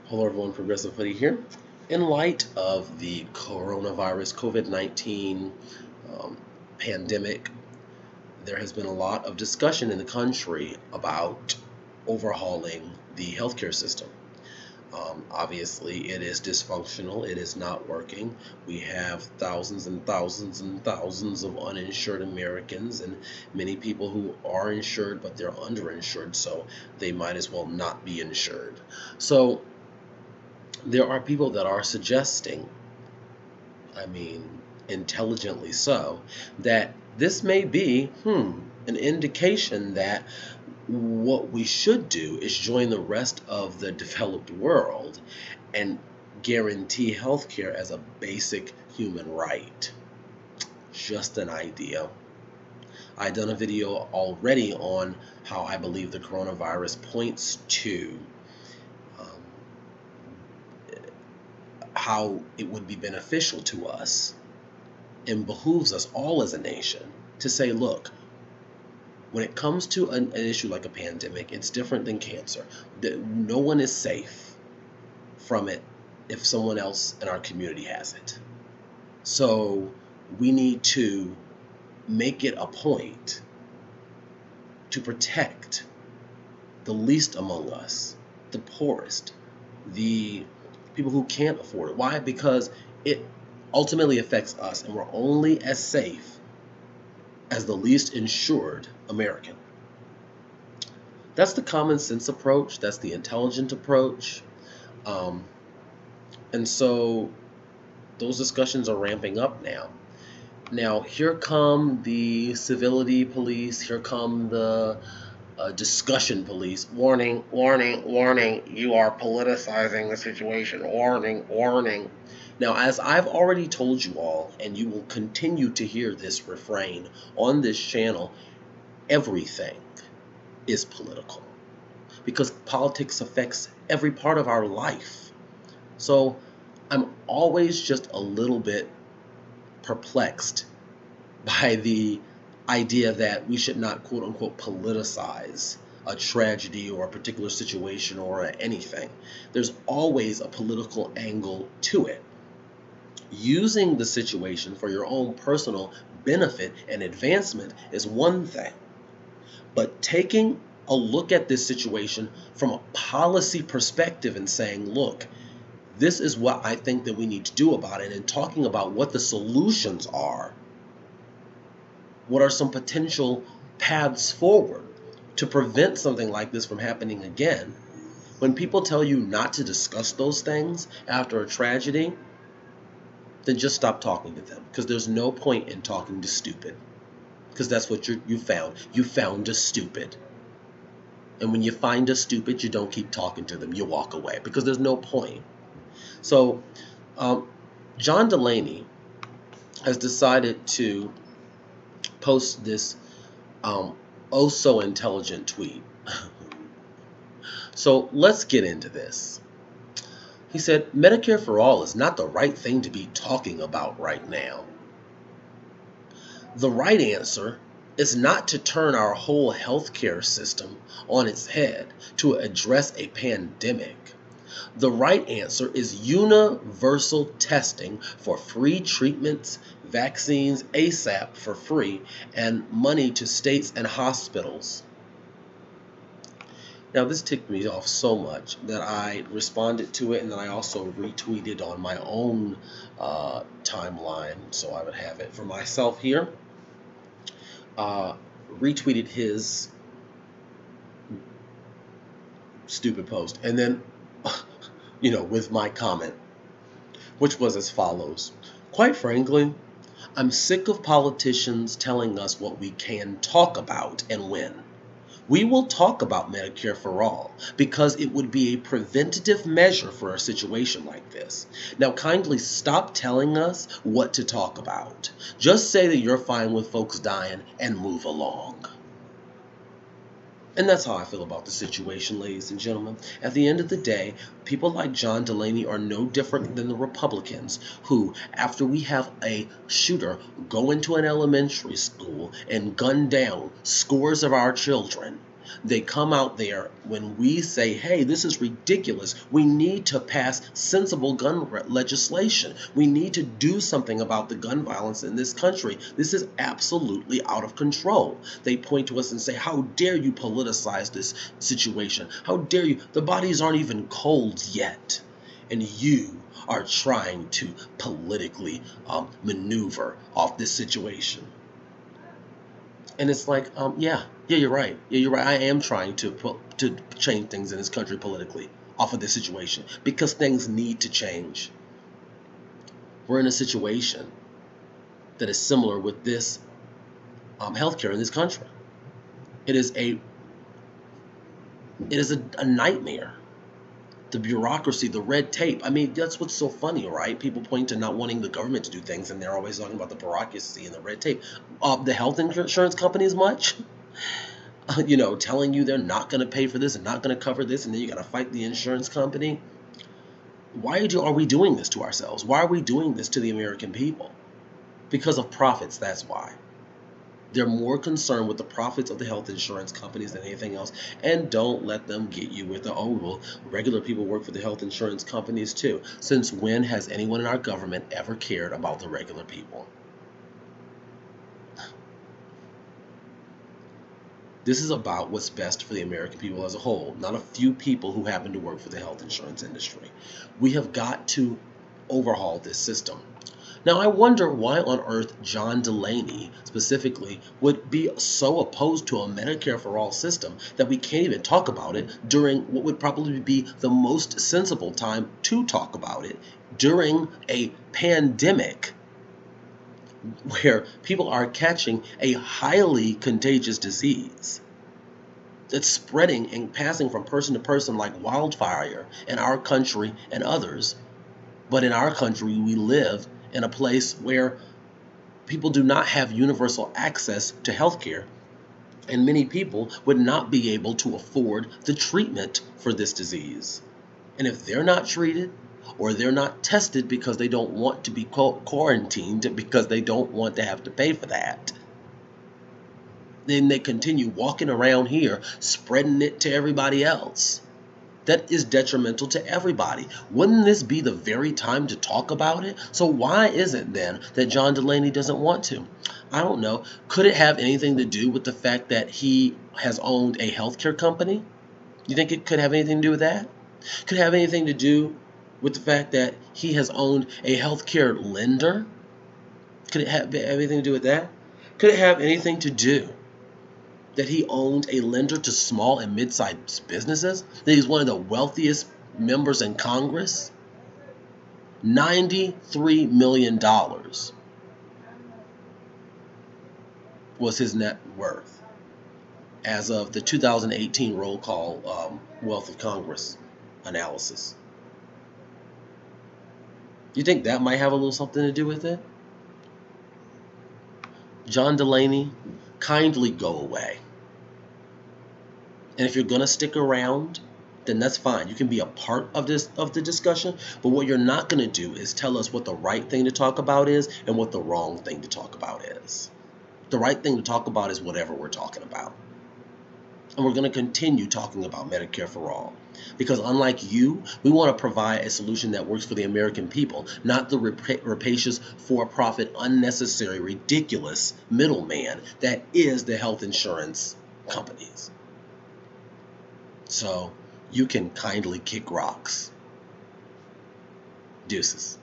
Hello everyone, Progressive Hoodie here. In light of the coronavirus COVID-19 um, pandemic, there has been a lot of discussion in the country about overhauling the healthcare system. Obviously, it is dysfunctional, it is not working. We have thousands and thousands and thousands of uninsured Americans and many people who are insured but they're underinsured, so they might as well not be insured. So, there are people that are suggesting, I mean, intelligently so, that this may be, an indication that what we should do is join the rest of the developed world and guarantee healthcare as a basic human right. Just an idea. I've done a video already on how I believe the coronavirus points to um, how it would be beneficial to us and behooves us all as a nation to say, look, when it comes to an issue like a pandemic, it's different than cancer. No one is safe from it if someone else in our community has it. So we need to make it a point to protect the least among us, the poorest, the people who can't afford it. Why? Because it ultimately affects us, and we're only as safe as the least insured American. That's the common sense approach. That's the intelligent approach. Um, and so those discussions are ramping up now. Now, here come the civility police. Here come the discussion police. Warning, warning, warning. You are politicizing the situation. Warning, warning. Now, as I've already told you all, and you will continue to hear this refrain on this channel, everything is political because politics affects every part of our life. So I'm always just a little bit perplexed by the idea that we should not quote unquote politicize a tragedy or a particular situation or anything. There's always a political angle to it. Using the situation for your own personal benefit and advancement is one thing. But taking a look at this situation from a policy perspective and saying, look, this is what I think that we need to do about it, and talking about what the solutions are. What are some potential paths forward to prevent something like this from happening again? When people tell you not to discuss those things after a tragedy, then just stop talking to them, because there's no point in talking to stupid, because that's what you found. You found a stupid. And when you find a stupid, you don't keep talking to them. You walk away because there's no point. So, John Delaney has decided to post this oh so intelligent tweet. So let's get into this. He said, Medicare for all is not the right thing to be talking about right now. The right answer is not to turn our whole healthcare system on its head to address a pandemic. The right answer is universal testing for free treatments, vaccines ASAP for free, and money to states and hospitals. Now, this ticked me off so much that I responded to it, and then I also retweeted on my own timeline, so I would have it for myself here. Retweeted his stupid post, and then, with my comment, which was as follows. Quite frankly, I'm sick of politicians telling us what we can talk about and when. We will talk about Medicare for all because it would be a preventative measure for a situation like this. Now, kindly stop telling us what to talk about. Just say that you're fine with folks dying and move along. And that's how I feel about the situation, ladies and gentlemen. At the end of the day, people like John Delaney are no different than the Republicans who, after we have a shooter go into an elementary school and gun down scores of our children, They come out there when we say, hey, this is ridiculous. We need to pass sensible gun legislation. We need to do something about the gun violence in this country. This is absolutely out of control. They point to us and say, how dare you politicize this situation? How dare you? The bodies aren't even cold yet. And you are trying to politically maneuver off this situation. And it's like, yeah, you're right. Yeah, you're right. I am trying to change things in this country politically off of this situation because things need to change. We're in a situation that is similar with this healthcare in this country. It is a nightmare. The bureaucracy, the red tape. I mean, that's what's so funny, right? People point to not wanting the government to do things, and they're always talking about the bureaucracy and the red tape. The health insurance companies, much, telling you they're not going to pay for this and not going to cover this, and then you got to fight the insurance company. Why are we doing this to ourselves? Why are we doing this to the American people? Because of profits, that's why. They're more concerned with the profits of the health insurance companies than anything else. And don't let them get you with regular people work for the health insurance companies too. Since when has anyone in our government ever cared about the regular people? This is about what's best for the American people as a whole, not a few people who happen to work for the health insurance industry. We have got to overhaul this system. Now, I wonder why on earth John Delaney specifically would be so opposed to a Medicare for all system that we can't even talk about it during what would probably be the most sensible time to talk about it during a pandemic where people are catching a highly contagious disease that's spreading and passing from person to person like wildfire in our country and others. But in our country, we live in a place where people do not have universal access to healthcare, and many people would not be able to afford the treatment for this disease. And if they're not treated or they're not tested because they don't want to be quarantined because they don't want to have to pay for that, then they continue walking around here spreading it to everybody else. That is detrimental to everybody. Wouldn't this be the very time to talk about it? So why is it then that John Delaney doesn't want to? I don't know. Could it have anything to do with the fact that he has owned a healthcare company? You think it could have anything to do with that? Could it have anything to do with the fact that he has owned a healthcare lender? Could it have anything to do with that? Could it have anything to do that he owned a lender to small and mid-sized businesses? That he's one of the wealthiest members in Congress? $93 million was his net worth as of the 2018 roll call Wealth of Congress analysis. You think that might have a little something to do with it? John Delaney, kindly go away. And if you're going to stick around, then that's fine. You can be a part of the discussion, but what you're not going to do is tell us what the right thing to talk about is and what the wrong thing to talk about is. The right thing to talk about is whatever we're talking about. And we're going to continue talking about Medicare for all. Because unlike you, we want to provide a solution that works for the American people, not the rapacious, for-profit, unnecessary, ridiculous middleman that is the health insurance companies. So you can kindly kick rocks. Deuces.